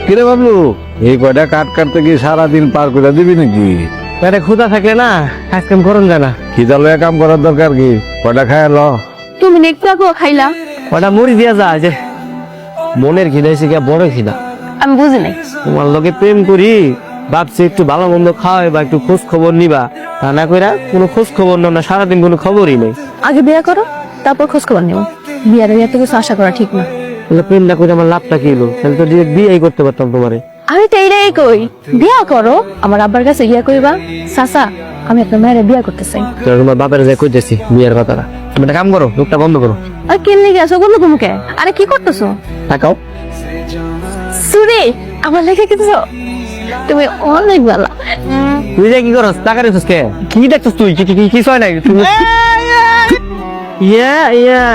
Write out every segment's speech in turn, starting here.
কিরে বাবলু, এই কয়টা কাট কাটতে কি সারাদিন পার করে দিবি নাকি? পেটে ক্ষুধা থাকলে না কাজ কাম করুন যায় না। খিদা লয়ে কাম করার দরকার কি? কয়টা খায় ল। তুমি একটু আগেও খাইলা। ওটা মুড়ি দিয়া যা যে মনের খিদা এসে গিয়া বড় খিদা। আমি বুঝি নাই। তোমার লগে প্রেম করি ভাবছি একটু ভালো মন্দ খাওয়াই বা একটু খোঁজ খবর নিবা, তা না কইরা কোনো খোঁজ খবর নাও না, সারাদিন কোনো খবরই নেই। আগে বিয়ে করো, তারপর খোঁজ খবর নিও। বিয়ার এত কিছু আশা করা ঠিক না। প্রেম না করে আমার লাভটা কি হলো? তাহলে তো ডিরেক্ট বিয়েই করতে পারতাম তোমারে। আমি তো এইটাই কই, বিয়া করো। আমার আব্বার কাছে ইয়া কইবা, চাচা আমি আপনার মেয়ের বিয়া করতে চাই। তো তোমার বাপের যাই কইতেছি বিয়ের কথাটা। তুমি একটা কাম করো, লোকটা বন্ধ করো। আর কেন গেছো বন্ধু ঘুমকে? আরে কি করতেছো? তাকাও। সুরে আমার লেখা কিছু, তুমি অনেক ভালো। তুই যে কি করস? টাকা রেখছিস কে? কি দেখছিস তুই? কি হয় নাই? ইয়া ইয়া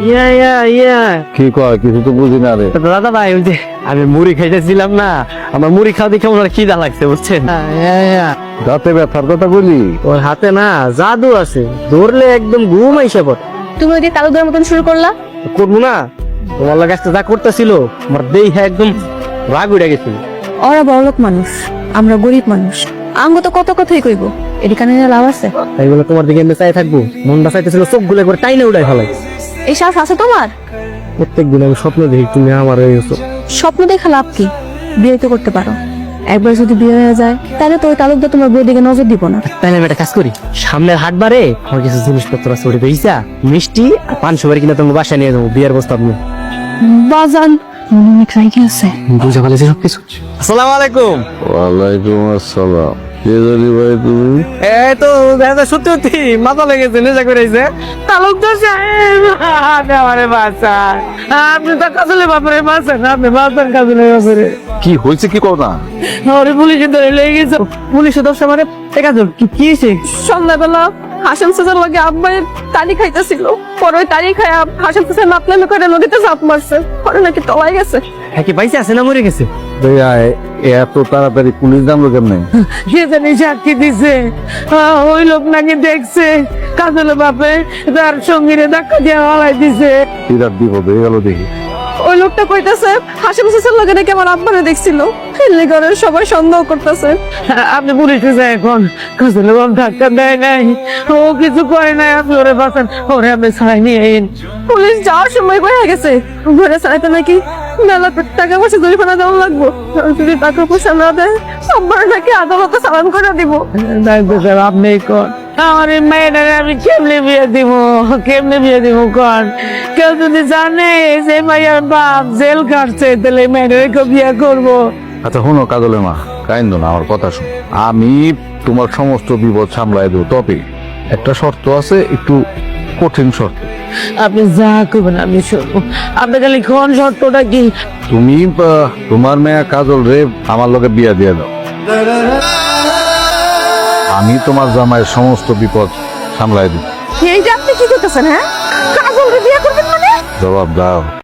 ইয়া ইয়া ইয়া কি কয় কিছু তো বুঝি না রে। দাদা ভাই, ওই যে আমি মুড়ি খাইতেছিলাম না, আমার মুড়ি খাওয়া দেখে আমার খিদা লাগছে, বুঝছেন? দাঁতে ব্যথার কথা বলি। ওর হাতে না জাদু আছে, ধরলে একদম ঘুম আইসা পড়ে। তুমি ওই যে তালুকদার মতন শুরু করলা। করবো না? তোমার লাগে আজকে যা করতেছিল আমার দেহে একদম রাগ উঠে গেছিল। ওরা বড়লোক মানুষ, আমরা গরিব মানুষ। আঙ্গ তো কত কথাই কইব, এটি কানে লাভ আছে? তাই বলে তোমার দিকে এমনি চাই থাকবো? মনটা চাইতেছিল চোখ গুলো করে টাইনে উড়াই ফেলাই। এই সাহস আছে তোমার? প্রত্যেক দিন আমি স্বপ্ন দেখি তুমি আমার হয়ে গেছো। স্বপ্ন দেখা লাভ কি? বিয়ে তো করতে পারো। একবার যদি বিয়ে হয়ে যায় তাহলে তো ওই তালুকদার তোমার বউর দিকে নজর দিব না। তাইলে আমি একটা কাজ করি, সামনের হাটবারে আমার কিছু জিনিসপত্র আছে, ওটা বেইচা মিষ্টি আর 500 বাড়ি কিনা তোমার বাসায় নিয়ে যাবো বিয়ের প্রস্তাব নিয়ে। বাজান অনেক রাইগে আছে। বুঝে ফেলেছি সবকিছু। আসসালামু আলাইকুম। ওয়ালাইকুম আসসালাম। কে জানি ভাই তুমি? এই তো সত্যি সত্যি মাথা লেগেছে, নেশা করেছে। তালুকদার সাহেব আমারে বাঁচান, আপনি তো কাজলে বাপরে বাঁচান, আপনি বাঁচান কাজলে বাপরে। কি হয়েছে কি কও না? আরে পুলিশে ধরে লেগে গেছে, পুলিশে দশ আমারে টেকা জল। কি হয়েছে? সন্ধ্যাবেলা হাসান চাচার লগে আব্বাইয়ের তালি খাইতেছিল। পরে ওই তালি খায় হাসান চাচার নাপলামি করে নদীতে ঝাঁপ মারছে, পরে নাকি তলায় গেছে। হ্যাঁ, কি পাইছে আছে না মরে গেছে? এত তাড়াতাড়ি পুলিশ জানলো কেমনে? কে জানি সাক্ষী দিছে, ওই লোক নাকি দেখছে কাজলে বাপে তার সঙ্গীরে ধাক্কা দিয়ে হালাই দিছে। বিরাট বিপদ হয়ে গেল দেখি। ওই লোকটা কইতাছে হাসান চাচার লগে নাকি আমার আব্বারে দেখছিল। এলে করে সবাই সন্দেহ করতেছে। আপনি পুলিশে যায় এখন, কাজলে বাপ ধাক্কা দেয় নাই, ও কিছু করে নাই, আপনি ওরে বাঁচান, ওরে আপনি ছাড়াই নিয়ে আইন। পুলিশ যাওয়ার সময় কয়ে গেছে ঘরে চালাইতে নাকি মেলা টাকা পয়সা জরিমানা দেওয়া লাগবো। যদি টাকা পয়সা না দেয় আব্বার নাকি আদালতে চালান করে দিব। ডাক্তার সাহেব আপনি কোন আমার এই মেয়েটার আমি কেমনে বিয়ে দিব, কেমনে বিয়ে দিব কোন? কেউ যদি জানে যে মাইয়ার বাপ জেল কাটছে তাহলে মেয়েটাকে বিয়ে করবো। আচ্ছা শোনো কাজলে মা, কাইন্দ না, আমার কথা শোনো। আমি তোমার সমস্ত বিপদ সামলাই দেবো, তবে একটা শর্ত আছে, একটু কঠিন শর্ত। আপনি যা করবেন আমি শুনবো, আপনি খালি কোন শর্তটা কি? তুমি তোমার মেয়ে কাজল রে আমার লগে বিয়া দিয়ে দাও, আমি তোমার জামাইয়ের সমস্ত বিপদ সামলাই দিব। এইটা আপনি কি করতেছেন? হ্যাঁ, কাজল বিয়ে করবেন মানে? জবাব দাও।